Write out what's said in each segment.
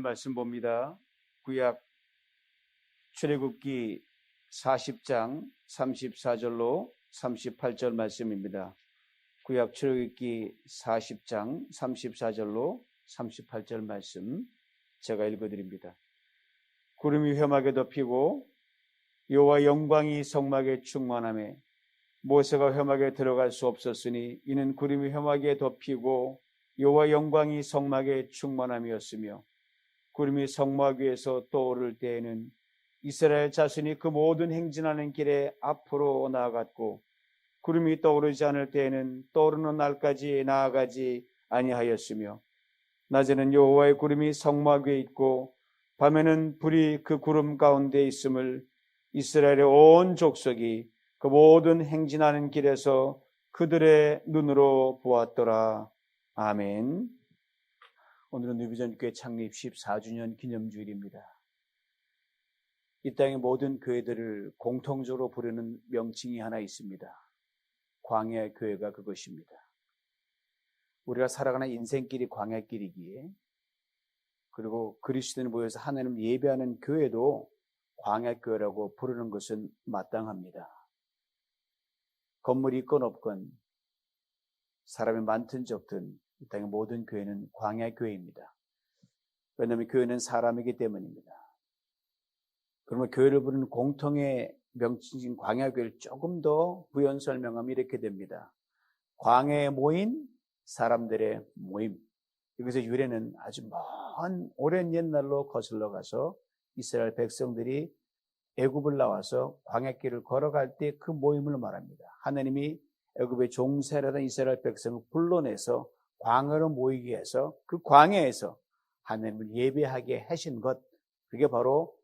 하나님 말씀 봅니다. 구약 출애굽기 40장 34절로 38절 말씀입니다. 구약 출애굽기 40장 34절로 38절 말씀 제가 읽어드립니다. 구름이 휘하게 덮이고 여호와 영광이 성막에 충만하매 모세가 회막에 들어갈 수 없었으니 이는 구름이 회막에 덮이고 여호와 영광이 성막에 충만함이었으며 구름이 성막 위에서 떠오를 때에는 이스라엘 자손이 그 모든 행진하는 길에 앞으로 나아갔고 구름이 떠오르지 않을 때에는 떠오르는 날까지 나아가지 아니하였으며 낮에는 여호와의 구름이 성막 위에 있고 밤에는 불이 그 구름 가운데 있음을 이스라엘의 온 족속이 그 모든 행진하는 길에서 그들의 눈으로 보았더라. 아멘. 오늘은 뉴비전교회 창립 14주년 기념주일입니다. 이 땅의 모든 교회들을 공통적으로 부르는 명칭이 하나 있습니다. 광야의 교회가 그것입니다. 우리가 살아가는 인생길이 광야길이기에, 그리고 그리스도인이 모여서 하나님 예배하는 교회도 광야교회라고 부르는 것은 마땅합니다. 건물이 있건 없건 사람이 많든 적든 이 땅의 모든 교회는 광야교회입니다. 왜냐하면 교회는 사람이기 때문입니다. 그러면 교회를 부르는 공통의 명칭인 광야교회를 조금 더 부연 설명하면 이렇게 됩니다. 광야에 모인 사람들의 모임. 여기서 유래는 아주 먼 오랜 옛날로 거슬러 가서 이스라엘 백성들이 애굽을 나와서 광야길을 걸어갈 때 그 모임을 말합니다. 하나님이 애굽의 종살이던 이스라엘 백성을 불러내서 광야로 모이게 해서 그 광야에서 하나님을 예배하게 하신 것, 그게 바로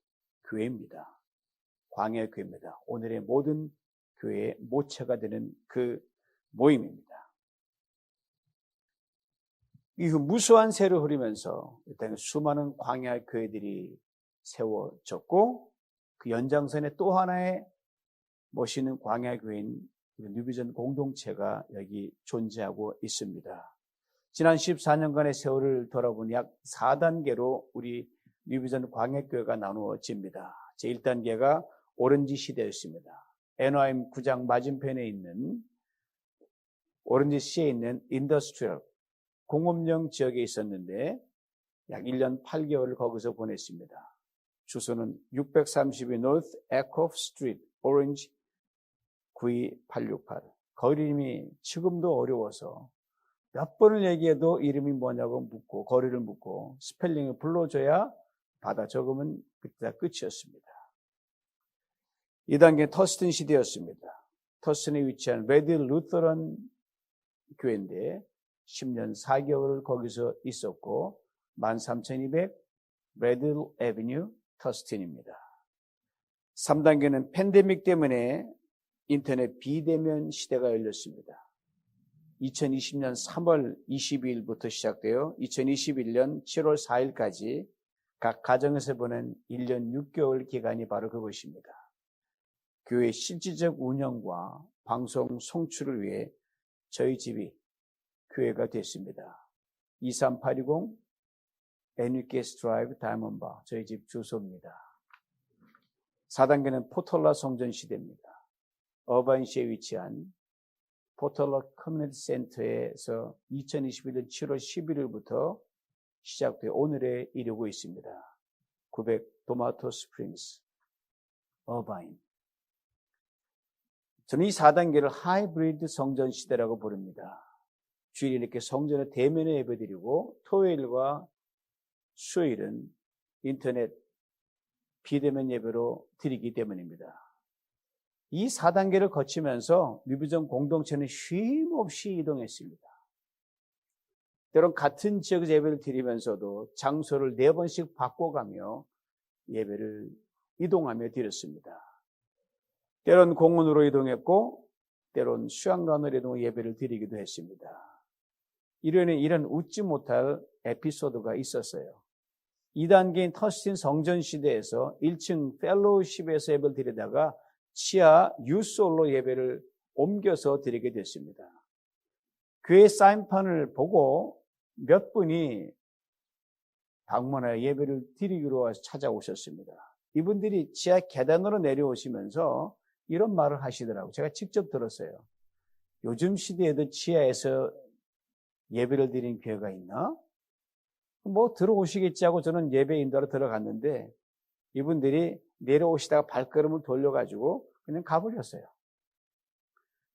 교회입니다. 광야의 교회입니다. 오늘의 모든 교회의 모체가 되는 그 모임입니다. 이후 무수한 세를 흐르면서 일단 수많은 광야 교회들이 세워졌고 그 연장선에 또 하나의 멋있는 광야 교회인 뉴비전 공동체가 여기 존재하고 있습니다. 지난 14년간의 세월을 돌아보니 약 4단계로 우리 뉴비전 광야교회가 나누어집니다. 제1단계가 오렌지 시대였습니다. 애너하임 구장 맞은편에 있는 오렌지시에 있는 인더스트리얼 공업용 지역에 있었는데 약 1년 8개월을 거기서 보냈습니다. 주소는 632 North Eckhoff Street, 오렌지 92868. 거리 이름이 지금도 어려워서 몇 번을 얘기해도 이름이 뭐냐고 묻고 거리를 묻고 스펠링을 불러줘야 받아 적으면 그때 끝이었습니다. 2단계 터스튼 시대였습니다. 터스튼에 위치한 레드 루터런 교회인데 10년 4개월을 거기서 있었고 13200 레드 애비뉴 터스튼입니다. 3단계는 팬데믹 때문에 인터넷 비대면 시대가 열렸습니다. 2020년 3월 22일부터 시작되어 2021년 7월 4일까지 각 가정에서 보낸 1년 6개월 기간이 바로 그것입니다. 교회 실질적 운영과 방송 송출을 위해 저희 집이 교회가 됐습니다. 23820 애니게스 드라이브 다이몬바 저희 집 주소입니다. 4단계는 포털라 성전 시대입니다. 어바인시에 위치한 포털라 커뮤니티 센터에서 2021년 7월 11일부터 시작되어 오늘에 이르고 있습니다. 900 도마토 스프링스 어바인. 저는 이 4단계를 하이브리드 성전 시대라고 부릅니다. 주일에 이렇게 성전에 대면에 예배드리고 토요일과 수요일은 인터넷 비대면 예배로 드리기 때문입니다. 이 4단계를 거치면서 뉴비전 공동체는 쉼없이 이동했습니다. 때론 같은 지역에서 예배를 드리면서도 장소를 4번씩 바꿔가며 예배를 이동하며 드렸습니다. 때론 공원으로 이동했고 때론 수양관으로 이동해 예배를 드리기도 했습니다. 이런 웃지 못할 에피소드가 있었어요. 2단계인 터스틴 성전 시대에서 1층 펠로우십에서 예배를 드리다가 지하 유솔로 예배를 옮겨서 드리게 됐습니다. 그의 사인판을 보고 몇 분이 방문하여 예배를 드리기로 찾아오셨습니다. 이분들이 지하 계단으로 내려오시면서 이런 말을 하시더라고요. 제가 직접 들었어요. 요즘 시대에도 지하에서 예배를 드리는 교회가 있나? 뭐 들어오시겠지 하고 저는 예배 인도하러 들어갔는데 이분들이 내려오시다가 발걸음을 돌려가지고 그냥 가버렸어요.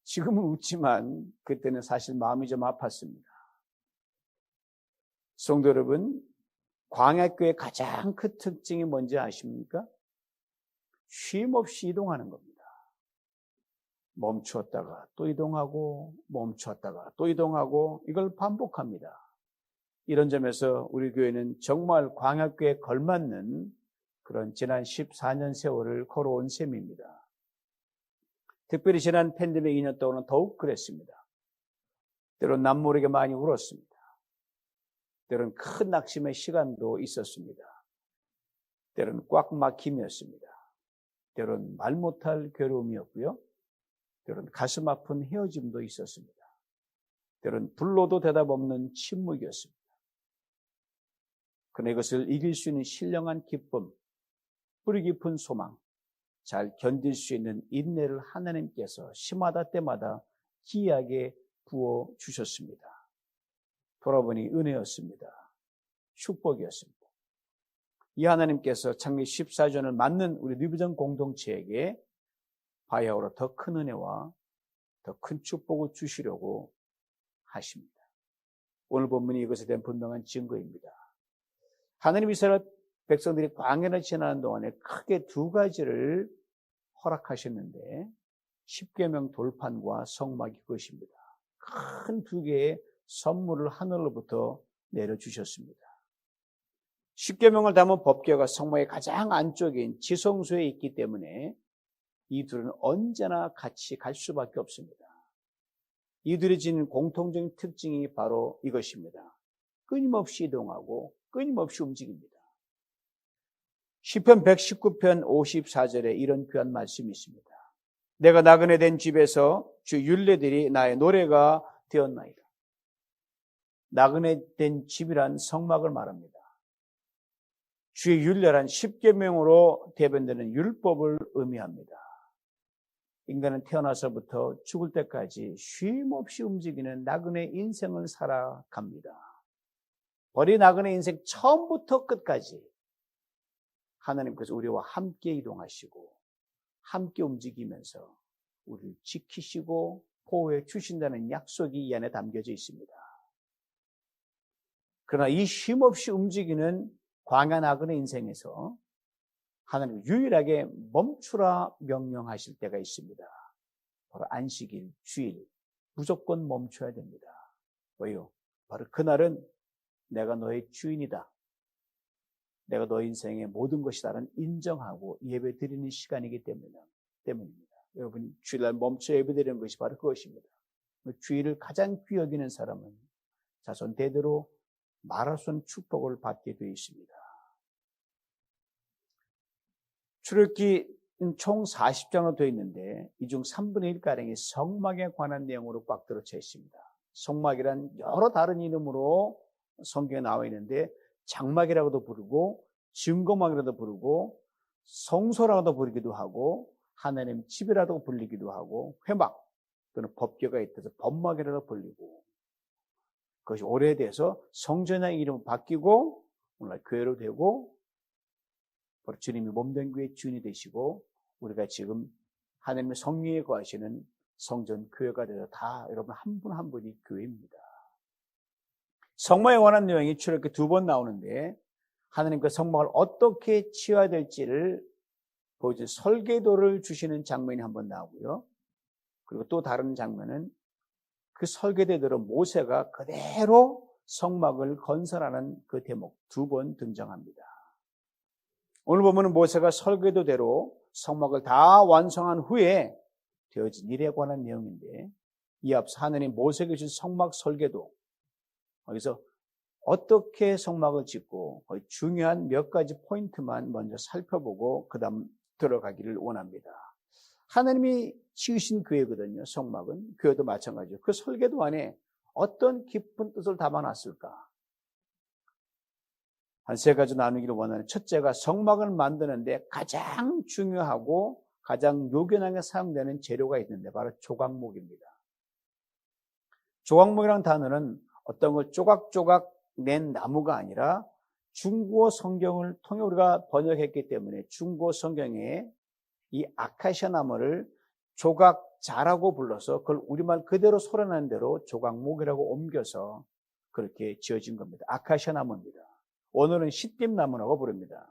지금은 웃지만 그때는 사실 마음이 좀 아팠습니다. 성도 여러분, 광야교회의 가장 큰 특징이 뭔지 아십니까? 쉼 없이 이동하는 겁니다. 멈추었다가 또 이동하고 멈추었다가 또 이동하고 이걸 반복합니다. 이런 점에서 우리 교회는 정말 광야교회에 걸맞는 그런 지난 14년 세월을 걸어온 셈입니다. 특별히 지난 팬데믹 2년 동안은 더욱 그랬습니다. 때론 남모르게 많이 울었습니다. 때론 큰 낙심의 시간도 있었습니다. 때론 꽉 막힘이었습니다. 때론 말 못할 괴로움이었고요. 때론 가슴 아픈 헤어짐도 있었습니다. 때론 불러도 대답 없는 침묵이었습니다. 그러나 이것을 이길 수 있는 신령한 기쁨, 뿌리 깊은 소망, 잘 견딜 수 있는 인내를 하나님께서 시마다 때마다 기이하게 부어주셨습니다. 돌아보니 은혜였습니다. 축복이었습니다. 이 하나님께서 창립 14주년을 맞는 우리 뉴비전 공동체에게 바야흐로 더 큰 은혜와 더 큰 축복을 주시려고 하십니다. 오늘 본문이 이것에 대한 분명한 증거입니다. 하나님 이스라엘 백성들이 광야를 지나는 동안에 크게 두 가지를 허락하셨는데 10계명 돌판과 성막이 그것입니다. 큰 두 개의 선물을 하늘로부터 내려주셨습니다. 10계명을 담은 법궤가 성막의 가장 안쪽인 지성소에 있기 때문에 이 둘은 언제나 같이 갈 수밖에 없습니다. 이 둘이 지닌 공통적인 특징이 바로 이것입니다. 끊임없이 이동하고 끊임없이 움직입니다. 시편 119편 54절에 이런 귀한 말씀이 있습니다. 내가 나그네 된 집에서 주 율례들이 나의 노래가 되었나이다. 나그네 된 집이란 성막을 말합니다. 주의 율례란 10계명으로 대변되는 율법을 의미합니다. 인간은 태어나서부터 죽을 때까지 쉼 없이 움직이는 나그네 인생을 살아갑니다. 버리 나그네 인생 처음부터 끝까지 하나님께서 우리와 함께 이동하시고 함께 움직이면서 우리를 지키시고 보호해 주신다는 약속이 이 안에 담겨져 있습니다. 그러나 이 쉼없이 움직이는 광야 나그네 인생에서 하나님 유일하게 멈추라 명령하실 때가 있습니다. 바로 안식일, 주일, 무조건 멈춰야 됩니다. 왜요? 바로 그날은 내가 너의 주인이다. 내가 너 인생의 모든 것이다라는 인정하고 예배 드리는 시간이기 때문입니다. 여러분, 주일날 멈춰 예배 드리는 것이 바로 그것입니다. 주일을 가장 귀히 여기는 사람은 자손 대대로 말할 수 없는 축복을 받게 되어 있습니다. 출애굽기는 총 40장으로 되어 있는데 이 중 3분의 1가량이 성막에 관한 내용으로 꽉 들어차 있습니다. 성막이란 여러 다른 이름으로 성경에 나와 있는데 장막이라고도 부르고 증거막이라고도 부르고 성소라고도 부르기도 하고 하나님 집이라고 불리기도 하고 회막 또는 법궤가 있어서 법막이라고 불리고 그것이 오래돼서 성전의 이름이 바뀌고 오늘날 교회로 되고 바로 주님이 몸된 교회의 주인이 되시고 우리가 지금 하나님의 성령에 거하시는 성전 교회가 되어 다 여러분 한 분 한 분이 교회입니다. 성막에 관한 내용이 출애굽기 2번 나오는데 하나님과 성막을 어떻게 치워야 될지를 보여준 설계도를 주시는 장면이 한번 나오고요. 그리고 또 다른 장면은 그 설계대로 모세가 그대로 성막을 건설하는 그 대목 2번 등장합니다. 오늘 보면 모세가 설계도대로 성막을 다 완성한 후에 되어진 일에 관한 내용인데 이 앞서 하나님 모세에게 주신 성막 설계도 거기서 어떻게 성막을 짓고 중요한 몇 가지 포인트만 먼저 살펴보고 그 다음 들어가기를 원합니다. 하나님이 지으신 교회거든요. 성막은 교회도 마찬가지죠. 그 설계도 안에 어떤 깊은 뜻을 담아놨을까? 한 세 가지 나누기를 원하는 첫째가 성막을 만드는데 가장 중요하고 가장 요긴하게 사용되는 재료가 있는데 바로 조각목입니다. 조각목이라는 단어는 어떤 걸 조각조각 낸 나무가 아니라 중국어 성경을 통해 우리가 번역했기 때문에 중국어 성경에 이 아카시아 나무를 조각자라고 불러서 그걸 우리말 그대로 소리나는 대로 조각목이라고 옮겨서 그렇게 지어진 겁니다. 아카시아 나무입니다. 오늘은 시띠나무라고 부릅니다.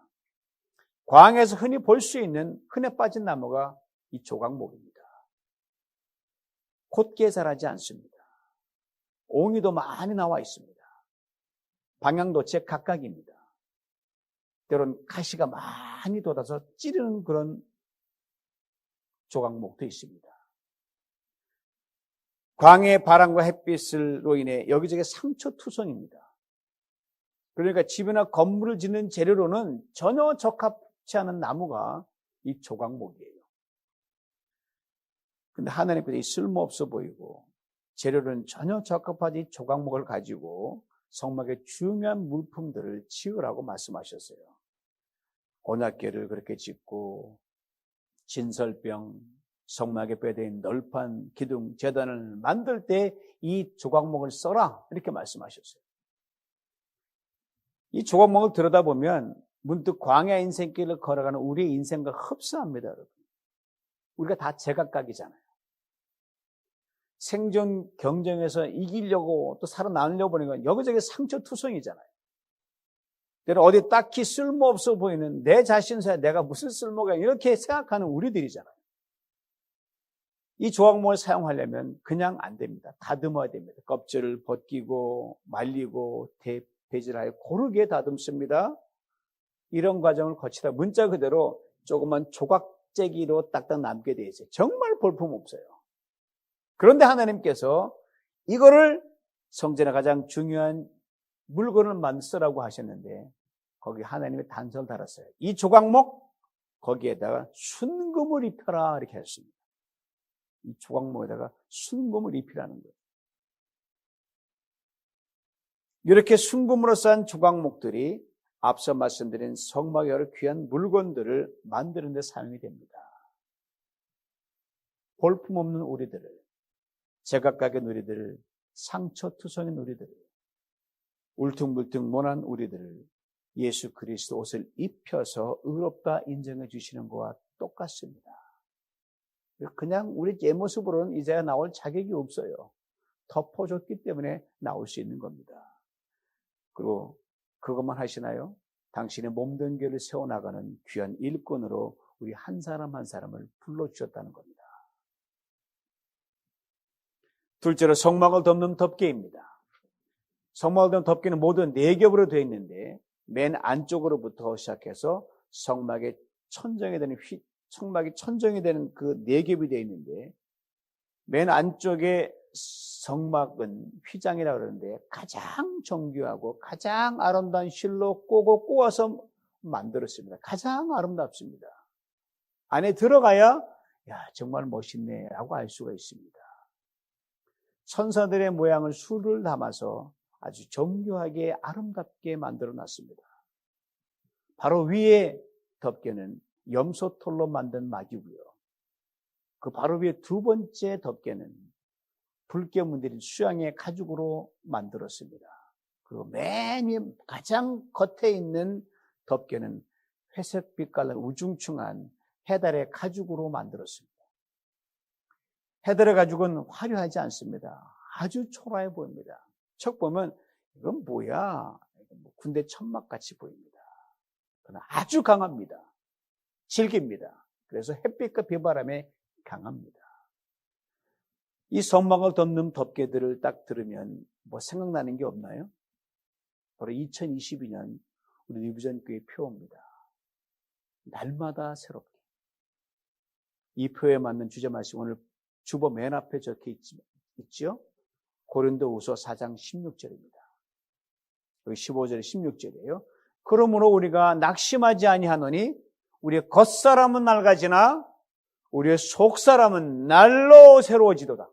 광야에서 흔히 볼 수 있는 흔해 빠진 나무가 이 조각목입니다. 곧게 자라지 않습니다. 옹이도 많이 나와 있습니다. 방향도 제각각입니다. 때로는 가시가 많이 돋아서 찌르는 그런 조각목도 있습니다. 광해의 바람과 햇빛으로 인해 여기저기 상처투성입니다. 그러니까 집이나 건물을 짓는 재료로는 전혀 적합치 않은 나무가 이 조각목이에요. 근데 하나님께서 이 쓸모없어 보이고 재료는 전혀 적합하지 조각목을 가지고 성막의 중요한 물품들을 지으라고 말씀하셨어요. 언약궤를 그렇게 짓고 진설병, 성막에 빼대인 널판, 기둥, 제단을 만들 때 이 조각목을 써라 이렇게 말씀하셨어요. 이 조각목을 들여다보면 문득 광야 인생길을 걸어가는 우리의 인생과 흡사합니다, 여러분. 우리가 다 제각각이잖아요. 생존 경쟁에서 이기려고 또 살아남으려고 보니까 여기저기 상처투성이잖아요. 때로 어디 딱히 쓸모없어 보이는 내 자신서야 내가 무슨 쓸모가 이렇게 생각하는 우리들이잖아요. 이 조각목을 사용하려면 그냥 안 됩니다. 다듬어야 됩니다. 껍질을 벗기고 말리고 배질하여 고르게 다듬습니다. 이런 과정을 거치다 문자 그대로 조그만 조각재기로 딱딱 남게 돼 있어요. 정말 볼품없어요. 그런데 하나님께서 이거를 성전의 가장 중요한 물건을 만쓰라고 하셨는데 거기 하나님의 단서를 달았어요. 이 조각목 거기에다가 순금을 입혀라 이렇게 했습니다. 이 조각목에다가 순금을 입히라는 거예요. 이렇게 순금으로 싼 조각목들이 앞서 말씀드린 성막의 여러 귀한 물건들을 만드는 데 사용이 됩니다. 볼품없는 우리들을, 제각각의 우리들을, 상처투성인 우리들을, 울퉁불퉁 모난 우리들을 예수 그리스도 옷을 입혀서 의롭다 인정해 주시는 것과 똑같습니다. 그냥 우리 제 모습으로는 이제야 나올 자격이 없어요. 덮어줬기 때문에 나올 수 있는 겁니다. 그리고 그것만 하시나요? 당신의 몸된 교회를 세워나가는 귀한 일꾼으로 우리 한 사람 한 사람을 불러주셨다는 겁니다. 둘째로 성막을 덮는 덮개입니다. 성막을 덮는 덮개는 모두 4겹으로 되어 있는데 맨 안쪽으로부터 시작해서 성막이 천정이 되는 그 4겹이 되어 있는데 맨 안쪽에 성막은 휘장이라고 그러는데 가장 정교하고 가장 아름다운 실로 꼬아서 만들었습니다. 가장 아름답습니다. 안에 들어가야 정말 멋있네 라고 알 수가 있습니다. 천사들의 모양을 수를 담아서 아주 정교하게 아름답게 만들어 놨습니다. 바로 위에 덮개는 염소털로 만든 막이고요. 그 바로 위에 두 번째 덮개는 붉게 문드린 수양의 가죽으로 만들었습니다. 그리고 맨 위에 가장 겉에 있는 덮개는 회색빛 깔린 우중충한 해달의 가죽으로 만들었습니다. 해달의 가죽은 화려하지 않습니다. 아주 초라해 보입니다. 척 보면 이건 뭐야? 군대 천막같이 보입니다. 그러나 아주 강합니다. 질깁니다. 그래서 햇빛과 비바람에 강합니다. 이 성막을 덮는 덮개들을 딱 들으면 생각나는 게 없나요? 바로 2022년 우리 리브전교회 표어입니다. 날마다 새롭게. 이 표에 맞는 주제 말씀 오늘 주보 맨 앞에 적혀 있죠? 고린도후서 4장 16절입니다. 여기 15절에 16절이에요. 그러므로 우리가 낙심하지 아니하노니 우리의 겉사람은 낡아지나 우리의 속사람은 날로 새로워지도다.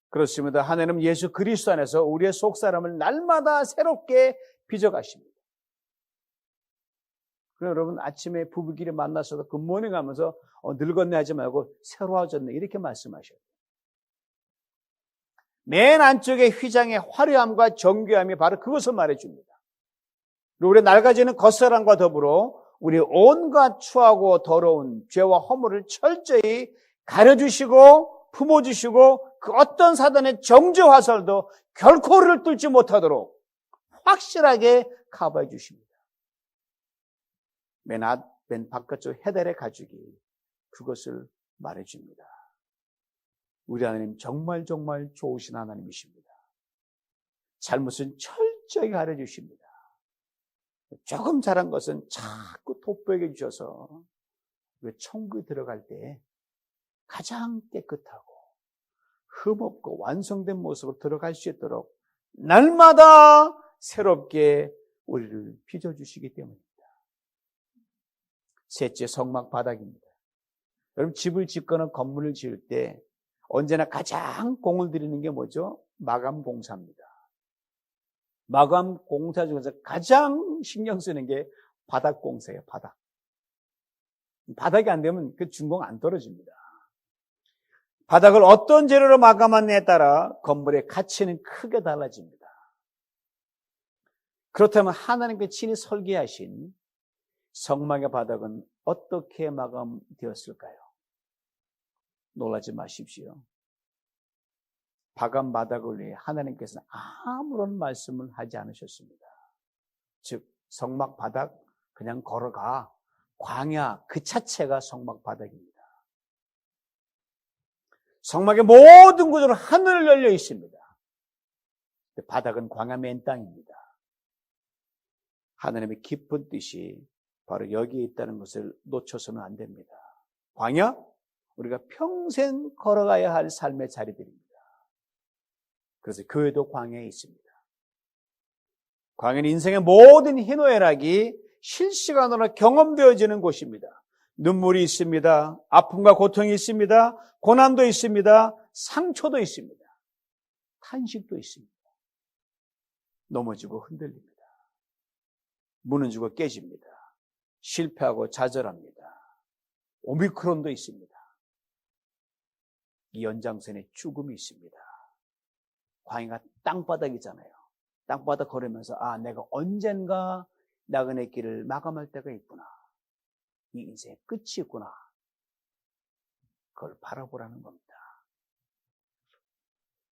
그렇습니다. 하나님 예수 그리스도 안에서 우리의 속사람을 날마다 새롭게 빚어가십니다. 그럼 여러분 아침에 부부끼리 만나서도 굿모닝 하면서 늙었네 하지 말고 새로워졌네 이렇게 말씀하셔요. 맨 안쪽에 휘장의 화려함과 정교함이 바로 그것을 말해줍니다. 그리고 우리 낡아지는 겉사람과 더불어 우리 온갖 추하고 더러운 죄와 허물을 철저히 가려주시고 품어주시고 그 어떤 사단의 정죄 화살도 결코 우리를 뚫지 못하도록 확실하게 커버해 주십니다. 맨 바깥쪽 헤달의 가죽이 그것을 말해줍니다. 우리 하나님 정말 좋으신 하나님이십니다. 잘못은 철저히 가려주십니다. 조금 잘한 것은 자꾸 돋보이게 주셔서 천국에 들어갈 때 가장 깨끗하고 흠없고 완성된 모습으로 들어갈 수 있도록 날마다 새롭게 우리를 빚어주시기 때문입니다. 셋째, 성막 바닥입니다. 여러분 집을 짓거나 건물을 지을 때 언제나 가장 공을 들이는 게 뭐죠? 마감 공사입니다. 마감 공사 중에서 가장 신경 쓰는 게 바닥 공사예요. 바닥이 안 되면 그 준공 안 떨어집니다. 바닥을 어떤 재료로 마감하느냐에 따라 건물의 가치는 크게 달라집니다. 그렇다면 하나님께 친히 설계하신 성막의 바닥은 어떻게 마감되었을까요? 놀라지 마십시오. 마감 바닥을 위해 하나님께서는 아무런 말씀을 하지 않으셨습니다. 즉 성막 바닥 그냥 걸어가. 광야 그 자체가 성막 바닥입니다. 성막의 모든 구조는 하늘 열려 있습니다. 바닥은 광야 맨 땅입니다. 하나님의 깊은 뜻이 바로 여기에 있다는 것을 놓쳐서는 안 됩니다. 광야? 우리가 평생 걸어가야 할 삶의 자리들입니다. 그래서 교회도 광야에 있습니다. 광야는 인생의 모든 희노애락이 실시간으로 경험되어지는 곳입니다. 눈물이 있습니다. 아픔과 고통이 있습니다. 고난도 있습니다. 상처도 있습니다. 탄식도 있습니다. 넘어지고 흔들립니다. 무너지고 깨집니다. 실패하고 좌절합니다. 오미크론도 있습니다. 이 연장선에 죽음이 있습니다. 광야가 땅바닥이잖아요. 땅바닥 걸으면서 내가 언젠가 나그네 길을 마감할 때가 있구나. 이 인생의 끝이 있구나. 그걸 바라보라는 겁니다.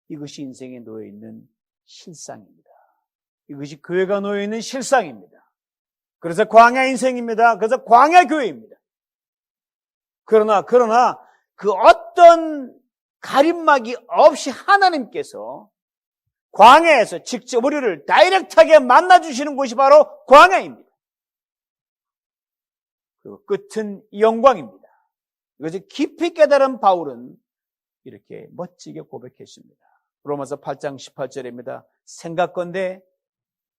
이것이 인생에 놓여있는 실상입니다. 이것이 교회가 놓여있는 실상입니다. 그래서 광야 인생입니다. 그래서 광야 교회입니다. 그러나 그 어떤 가림막이 없이 하나님께서 광야에서 직접 우리를 다이렉트하게 만나주시는 곳이 바로 광야입니다. 그리고 끝은 영광입니다. 이것을 깊이 깨달은 바울은 이렇게 멋지게 고백했습니다. 로마서 8장 18절입니다. 생각건대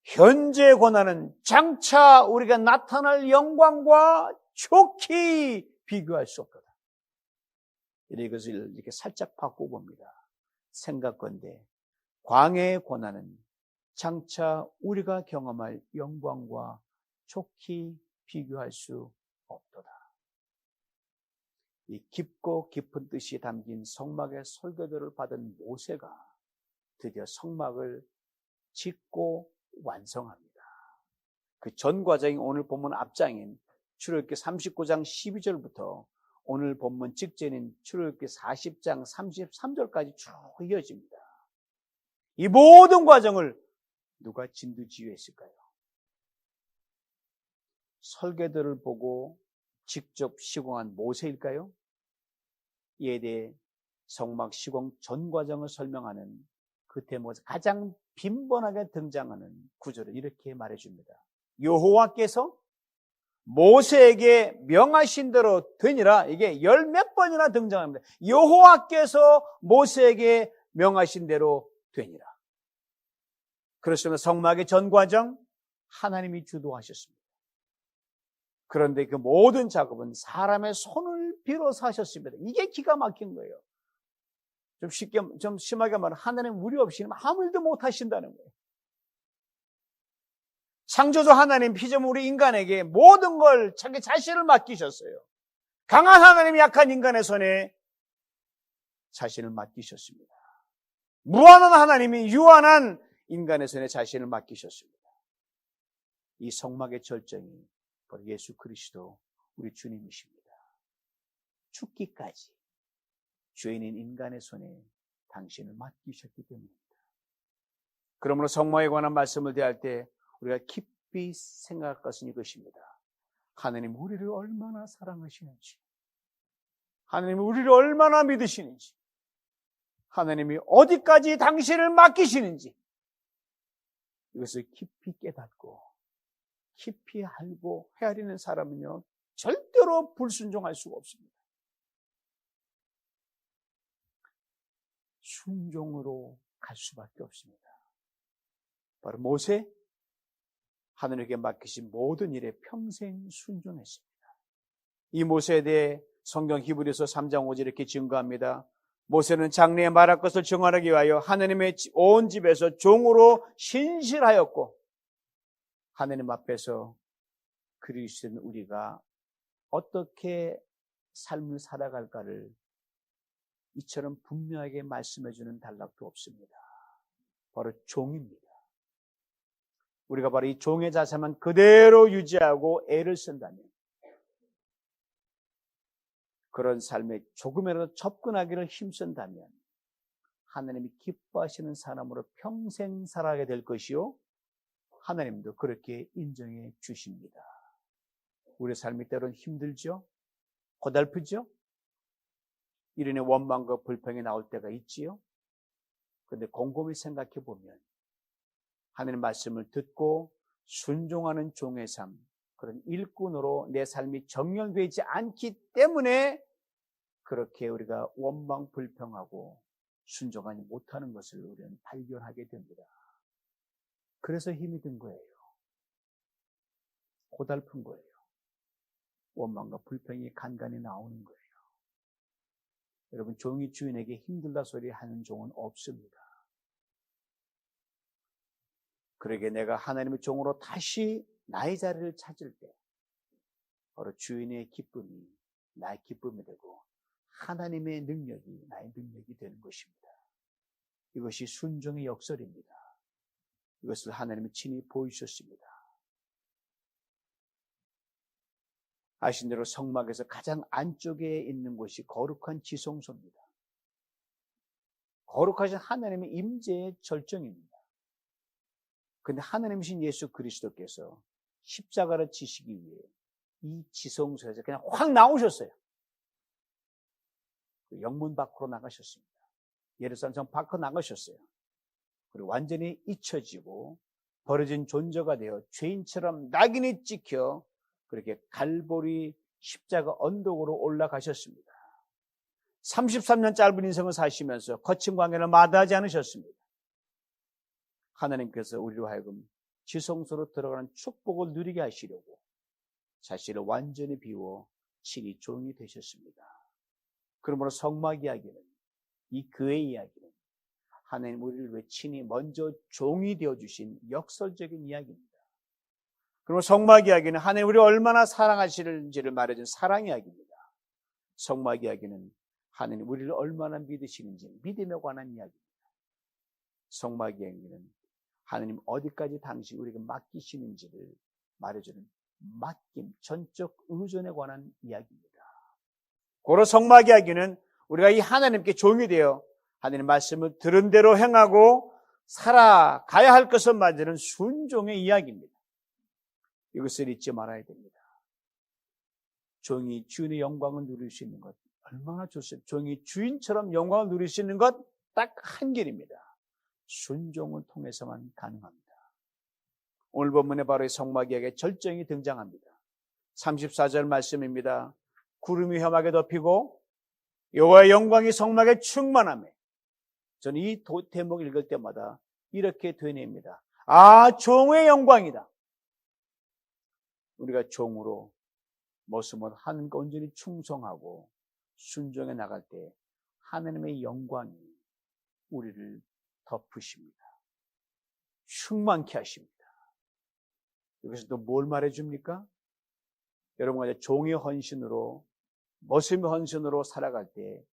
현재 고난은 장차 우리가 나타날 영광과 좋게 비교할 수 없도다. 이것을 이렇게 살짝 바꿔봅니다. 생각건대 광야의 고난은 장차 우리가 경험할 영광과 좋게 비교할 수 없도다. 이 깊고 깊은 뜻이 담긴 성막의 설교들을 받은 모세가 드디어 성막을 짓고 완성합니다. 그 전 과정이 오늘 본문 앞장인 출애굽기 39장 12절부터 오늘 본문 직전인 출애굽기 40장 33절까지 쭉 이어집니다. 이 모든 과정을 누가 진두지휘했을까요? 설계들을 보고 직접 시공한 모세일까요? 이에 대해 성막 시공 전 과정을 설명하는 그 대목에서 가장 빈번하게 등장하는 구절을 이렇게 말해줍니다. 여호와께서 모세에게 명하신 대로 되니라. 이게 열 몇 번이나 등장합니다. 여호와께서 모세에게 명하신 대로 되니라. 그렇습니다. 성막의 전 과정 하나님이 주도하셨습니다. 그런데 그 모든 작업은 사람의 손을 빌어서 하셨습니다. 이게 기가 막힌 거예요. 좀 심하게 말하면 하나님 우리 없이는 아무 일도 못 하신다는 거예요. 창조주 하나님 피조물이 인간에게 모든 걸 자기 자신을 맡기셨어요. 강한 하나님이 약한 인간의 손에 자신을 맡기셨습니다. 무한한 하나님이 유한한 인간의 손에 자신을 맡기셨습니다. 이 성막의 절정이 바로 예수 그리스도 우리 주님이십니다. 죽기까지 죄인인 인간의 손에 당신을 맡기셨기 때문입니다. 그러므로 성막에 관한 말씀을 대할 때 우리가 깊이 생각할 것은 이것입니다. 하나님 우리를 얼마나 사랑하시는지, 하나님이 우리를 얼마나 믿으시는지, 하나님이 어디까지 당신을 맡기시는지, 이것을 깊이 깨닫고 깊이 알고 헤아리는 사람은요 절대로 불순종할 수가 없습니다. 순종으로 갈 수밖에 없습니다. 바로 모세, 하늘에게 맡기신 모든 일에 평생 순종했습니다. 이 모세에 대해 성경 히브리서 3장 5절 이렇게 증거합니다. 모세는 장래에 말할 것을 증언하기 위하여 하나님의 온 집에서 종으로 신실하였고, 하나님 앞에서 그리스도인 우리가 어떻게 삶을 살아갈까를 이처럼 분명하게 말씀해 주는 단락도 없습니다. 바로 종입니다. 우리가 바로 이 종의 자세만 그대로 유지하고 애를 쓴다면, 그런 삶에 조금이라도 접근하기를 힘쓴다면 하나님이 기뻐하시는 사람으로 평생 살아가게 될 것이요, 하나님도 그렇게 인정해 주십니다. 우리의 삶이 때로는 힘들죠? 고달프죠? 이른의 원망과 불평이 나올 때가 있지요? 그런데 곰곰이 생각해 보면 하나님의 말씀을 듣고 순종하는 종의 삶, 그런 일꾼으로 내 삶이 정렬되지 않기 때문에 그렇게 우리가 원망 불평하고 순종하지 못하는 것을 우리는 발견하게 됩니다. 그래서 힘이 든 거예요. 고달픈 거예요. 원망과 불평이 간간히 나오는 거예요. 여러분, 종이 주인에게 힘들다 소리 하는 종은 없습니다. 그러게 내가 하나님의 종으로 다시 나의 자리를 찾을 때 바로 주인의 기쁨이 나의 기쁨이 되고 하나님의 능력이 나의 능력이 되는 것입니다. 이것이 순종의 역설입니다. 이것을 하나님이 친히 보이셨습니다. 아신 대로 성막에서 가장 안쪽에 있는 곳이 거룩한 지성소입니다. 거룩하신 하나님의 임재의 절정입니다. 그런데 하나님이신 예수 그리스도께서 십자가를 지시기 위해 이 지성소에서 그냥 확 나오셨어요. 영문 밖으로 나가셨습니다. 예루살렘 성 밖으로 나가셨어요. 그리고 완전히 잊혀지고 버려진 존재가 되어 죄인처럼 낙인이 찍혀 그렇게 갈보리 십자가 언덕으로 올라가셨습니다. 33년 짧은 인생을 사시면서 거친 광야를 마다하지 않으셨습니다. 하나님께서 우리로 하여금 지성소로 들어가는 축복을 누리게 하시려고 자신을 완전히 비워 친히 종이 되셨습니다. 그러므로 성막 이야기는, 이 교회 이야기는 하나님 우리를 위해 친히 먼저 종이 되어주신 역설적인 이야기입니다. 그리고 성막 이야기는 하나님 우리를 얼마나 사랑하시는지를 말해준 사랑 이야기입니다. 성막 이야기는 하나님 우리를 얼마나 믿으시는지 믿음에 관한 이야기입니다. 성막 이야기는 하나님 어디까지 당신 우리에게 맡기시는지를 말해주는 맡김, 전적 의존에 관한 이야기입니다. 고로 성막 이야기는 우리가 이 하나님께 종이 되어 하나님 말씀을 들은 대로 행하고 살아가야 할 것을 만드는 순종의 이야기입니다. 이것을 잊지 말아야 됩니다. 종이 주인의 영광을 누릴 수 있는 것 얼마나 좋습니까? 종이 주인처럼 영광을 누릴 수 있는 것 딱 한 길입니다. 순종을 통해서만 가능합니다. 오늘 본문에 바로 이 성막 이야기의 절정이 등장합니다. 34절 말씀입니다. 구름이 험하게 덮이고 여호와의 영광이 성막에 충만하며, 저는 이 대목 읽을 때마다 이렇게 되뇌입니다. 아, 종의 영광이다. 우리가 종으로 모습을 하나님께 온전히 충성하고 순종해 나갈 때 하나님의 영광이 우리를 덮으십니다. 충만케 하십니다. 여기서 또 뭘 말해줍니까? 여러분과 종의 헌신으로, 모습의 헌신으로 살아갈 때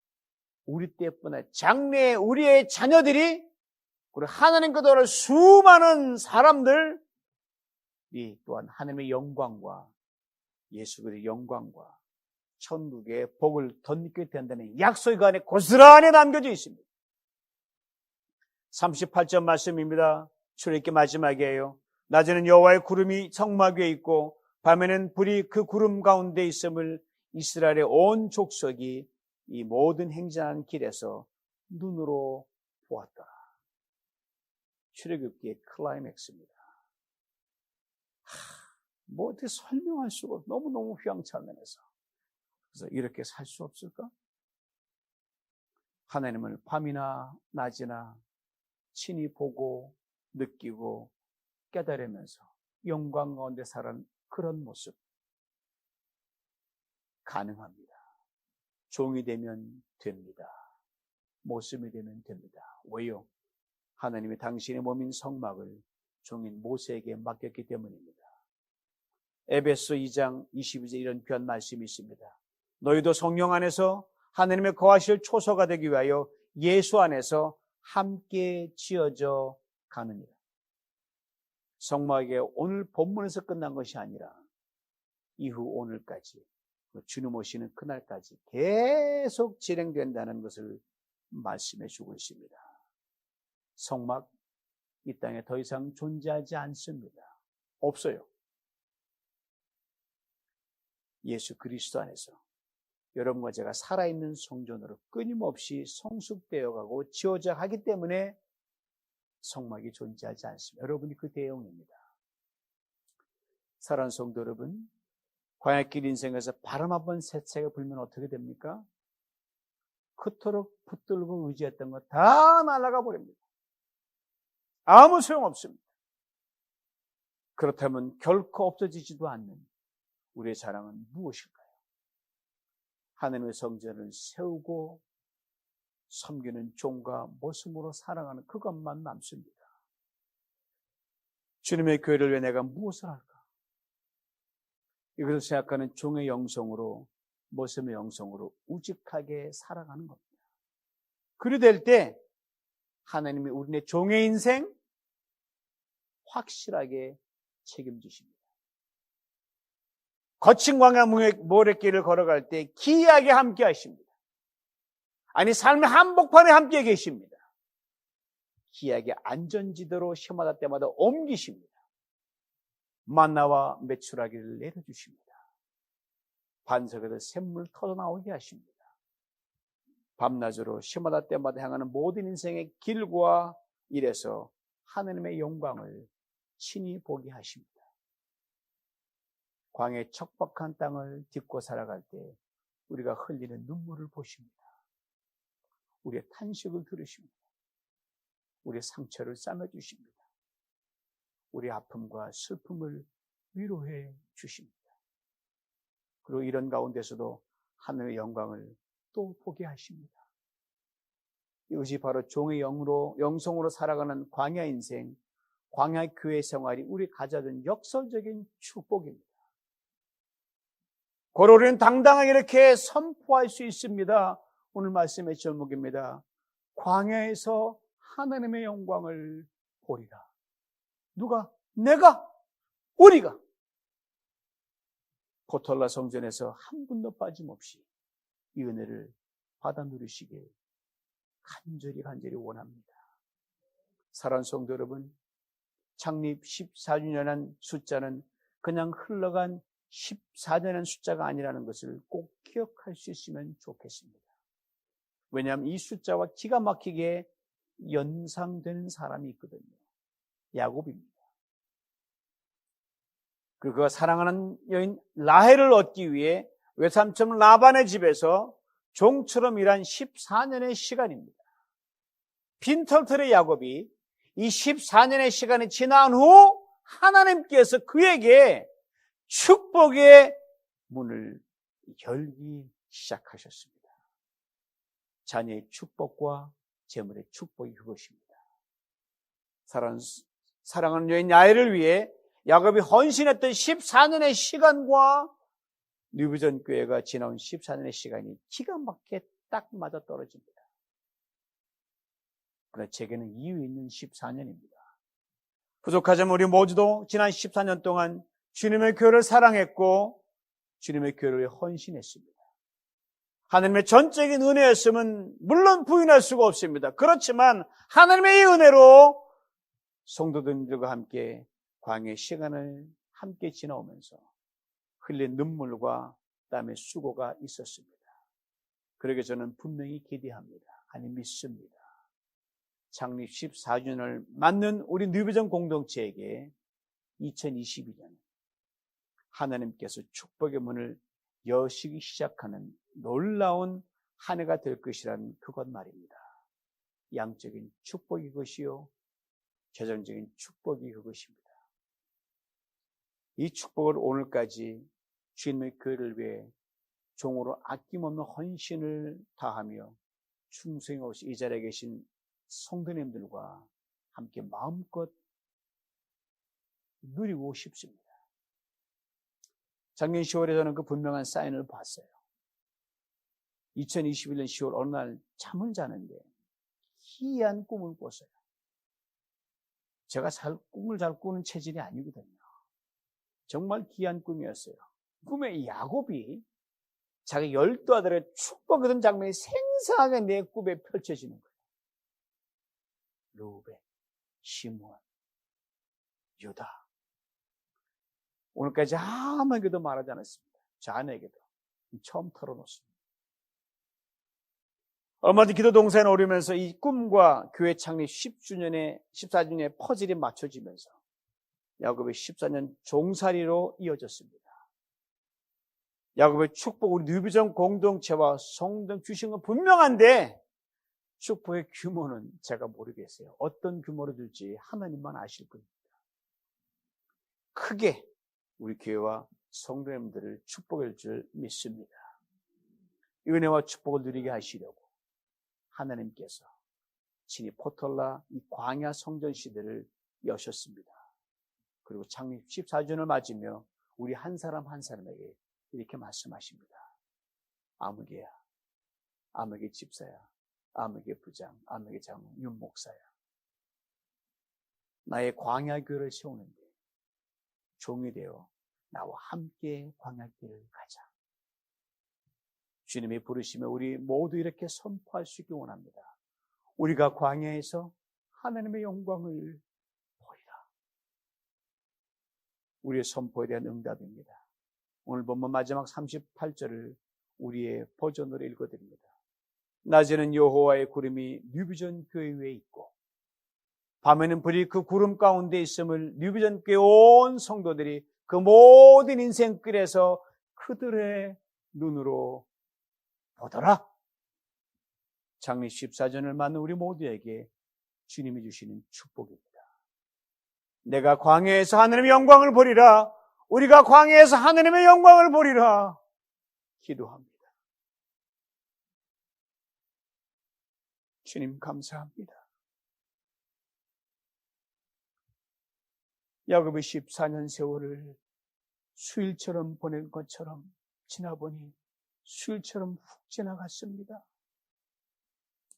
우리 때뿐 아니라 장래에 우리의 자녀들이, 그리고 하나님께로 수많은 사람들이 또한 하나님의 영광과 예수 그리스도의 영광과 천국의 복을 덧입게 된다는 약속이 그 안에 고스란히 남겨져 있습니다. 38절 말씀입니다. 출애굽기 마지막이에요. 낮에는 여호와의 구름이 성막 위에 있고 밤에는 불이 그 구름 가운데 있음을 이스라엘의 온 족속이 이 모든 행진하는 길에서 눈으로 보았더라. 출애굽기의 클라이맥스입니다. 뭐 어떻게 설명할 수가 없어. 너무너무 휘황찬란해서. 그래서 이렇게 살 수 없을까? 하나님을 밤이나 낮이나 친히 보고 느끼고 깨달으면서 영광 가운데 살아가는 그런 모습 가능합니다. 종이 되면 됩니다. 모습이 되면 됩니다. 왜요? 하나님이 당신의 몸인 성막을 종인 모세에게 맡겼기 때문입니다. 에베소 2장 22절 이런 귀한 말씀이 있습니다. 너희도 성령 안에서 하나님의 거하실 초소가 되기 위하여 예수 안에서 함께 지어져 가느니라. 성막에 오늘 본문에서 끝난 것이 아니라 이후 오늘까지 주님 오시는 그날까지 계속 진행된다는 것을 말씀해 주고 있습니다. 성막 이 땅에 더 이상 존재하지 않습니다. 없어요. 예수 그리스도 안에서 여러분과 제가 살아있는 성전으로 끊임없이 성숙되어 가고 지어져 가기 때문에 성막이 존재하지 않습니다. 여러분이 그 대용입니다. 사랑하는 성도 여러분, 광야길 인생에서 바람 한번 세차게 불면 어떻게 됩니까? 그토록 붙들고 의지했던 거 다 날아가 버립니다. 아무 소용없습니다. 그렇다면 결코 없어지지도 않는 우리의 자랑은 무엇일까요? 하나님의 성전을 세우고 섬기는 종과 모습으로 살아가는 그것만 남습니다. 주님의 교회를 위해 내가 무엇을 할까? 이것을 생각하는 종의 영성으로, 모습의 영성으로 우직하게 살아가는 겁니다. 그리 될 때 하나님이 우리의 종의 인생 확실하게 책임지십니다. 거친 광야 모래길을 걸어갈 때 기이하게 함께 하십니다. 아니, 삶의 한복판에 함께 계십니다. 기이하게 안전지대로 시험하다 때마다 옮기십니다. 만나와 메추라기를 내려주십니다. 반석에서 샘물 터져나오게 하십니다. 밤낮으로 시험하다 때마다 향하는 모든 인생의 길과 일에서 하나님의 영광을 친히 보게 하십니다. 광야의 척박한 땅을 딛고 살아갈 때 우리가 흘리는 눈물을 보십니다. 우리의 탄식을 들으십니다. 우리의 상처를 싸매주십니다. 우리의 아픔과 슬픔을 위로해 주십니다. 그리고 이런 가운데서도 하늘의 영광을 또 보게 하십니다. 이것이 바로 종의 영성으로 살아가는 광야 인생, 광야 교회 생활이 우리 가져야 역설적인 축복입니다. 고로 우리는 당당하게 이렇게 선포할 수 있습니다. 오늘 말씀의 제목입니다. 광야에서 하나님의 영광을 보리라. 누가? 내가? 우리가? 포톨라 성전에서 한 분도 빠짐없이 이 은혜를 받아 누리시길 간절히 원합니다. 사랑하는 성도 여러분, 창립 14주년한 숫자는 그냥 흘러간 14년의 숫자가 아니라는 것을 꼭 기억할 수 있으면 좋겠습니다. 왜냐하면 이 숫자와 기가 막히게 연상되는 사람이 있거든요. 야곱입니다. 그리고 그가 사랑하는 여인 라헬을 얻기 위해 외삼촌 라반의 집에서 종처럼 일한 14년의 시간입니다. 빈털털의 야곱이 이 14년의 시간이 지난 후 하나님께서 그에게 축복의 문을 열기 시작하셨습니다. 자녀의 축복과 재물의 축복이 그것입니다. 사랑하는 여인 야엘을 위해 야곱이 헌신했던 14년의 시간과 뉴비전 교회가 지나온 14년의 시간이 기가 막히게 딱 맞아 떨어집니다. 그러나 제게는 이유 있는 14년입니다. 부족하지만 우리 모두도 지난 14년 동안 주님의 교회를 사랑했고 주님의 교회를 위해 헌신했습니다. 하나님의 전적인 은혜였으면 물론 부인할 수가 없습니다. 그렇지만 하나님의 이 은혜로 성도들과 함께 광야의 시간을 함께 지나오면서 흘린 눈물과 땀의 수고가 있었습니다. 그러게 저는 분명히 기대합니다. 아니 믿습니다. 창립 14주년을 맞는 우리 뉴비전 공동체에게 2022년 하나님께서 축복의 문을 여시기 시작하는 놀라운 한 해가 될 것이라는 그것 말입니다. 양적인 축복이 그것이요, 재정적인 축복이 그것입니다. 이 축복을 오늘까지 주님의 교회를 위해 종으로 아낌없는 헌신을 다하며 충성히 오시 이 자리에 계신 성도님들과 함께 마음껏 누리고 싶습니다. 작년 10월에 저는 그 분명한 사인을 봤어요. 2021년 10월 어느 날 잠을 자는데 희한 꿈을 꿨어요. 제가 꿈을 잘 꾸는 체질이 아니거든요. 정말 귀한 꿈이었어요. 꿈에 야곱이 자기 12아들의 축복하던 장면이 생생하게 내 꿈에 펼쳐지는 거예요. 루벤, 시므온, 유다. 오늘까지 아무에게도 말하지 않았습니다. 저 아내에게도 처음 털어놓습니다. 얼마 뒤 기도 동산에 오르면서 이 꿈과 교회 창립 14주년의 퍼즐이 맞춰지면서 야곱의 14년 종살이로 이어졌습니다. 야곱의 축복, 우리 뉴비전 공동체와 성도 주신 건 분명한데 축복의 규모는 제가 모르겠어요. 어떤 규모로 줄지 하나님만 아실 겁니다. 크게 우리 교회와 성도님들을 축복할 줄 믿습니다. 은혜와 축복을 누리게 하시려고 하나님께서 친히 포털라 이 광야 성전 시대를 여셨습니다. 그리고 창립 14주년을 맞으며 우리 한 사람 한 사람에게 이렇게 말씀하십니다. 아무개야, 아무개 집사야, 아무개 부장, 아무개 장로, 윤 목사야. 나의 광야교회를 세우는데 종이 되어 나와 함께 광야길을 가자. 주님이 부르시며 우리 모두 이렇게 선포할 수 있기 원합니다. 우리가 광야에서 하나님의 영광을 보이라. 우리의 선포에 대한 응답입니다. 오늘 본문 마지막 38절을 우리의 버전으로 읽어드립니다. 낮에는 여호와의 구름이 뉴비전 교회 위에 있고 밤에는 불이 그 구름 가운데 있음을 뉴비전 교회 온 성도들이 그 모든 인생길에서 그들의 눈으로 보더라. 창립 14주년을 맞는 우리 모두에게 주님이 주시는 축복입니다. 내가 광야에서 하나님의 영광을 보리라. 우리가 광야에서 하나님의 영광을 보리라. 기도합니다. 주님 감사합니다. 야곱의 14년 세월을 수일처럼 보낸 것처럼 지나보니 수일처럼 훅 지나갔습니다.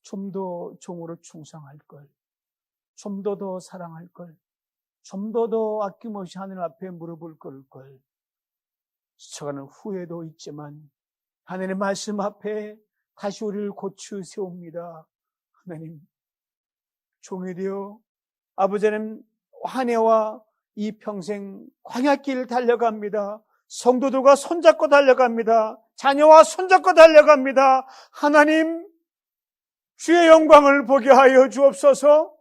좀 더 종으로 충성할 걸, 좀 더 사랑할 걸, 좀 더 아낌없이 하늘 앞에 물어볼 걸 스쳐가는 후회도 있지만 하나님의 말씀 앞에 다시 우리를 고추 세웁니다. 하나님, 종이 되어 아버지 하나님 한 해와 이 평생 광야길 달려갑니다. 성도들과 손잡고 달려갑니다. 자녀와 손잡고 달려갑니다. 하나님, 주의 영광을 보게 하여 주옵소서.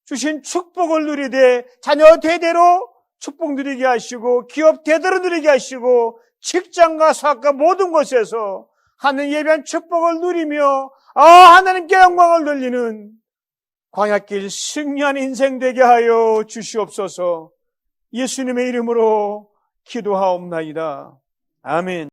주신 축복을 누리되 자녀 대대로 축복 누리게 하시고 기업 대대로 누리게 하시고 직장과 사업과 모든 곳에서 하나님 예배한 축복을 누리며 하나님께 영광을 돌리는 광야길 승리한 인생 되게 하여 주시옵소서. 예수님의 이름으로 기도하옵나이다. 아멘.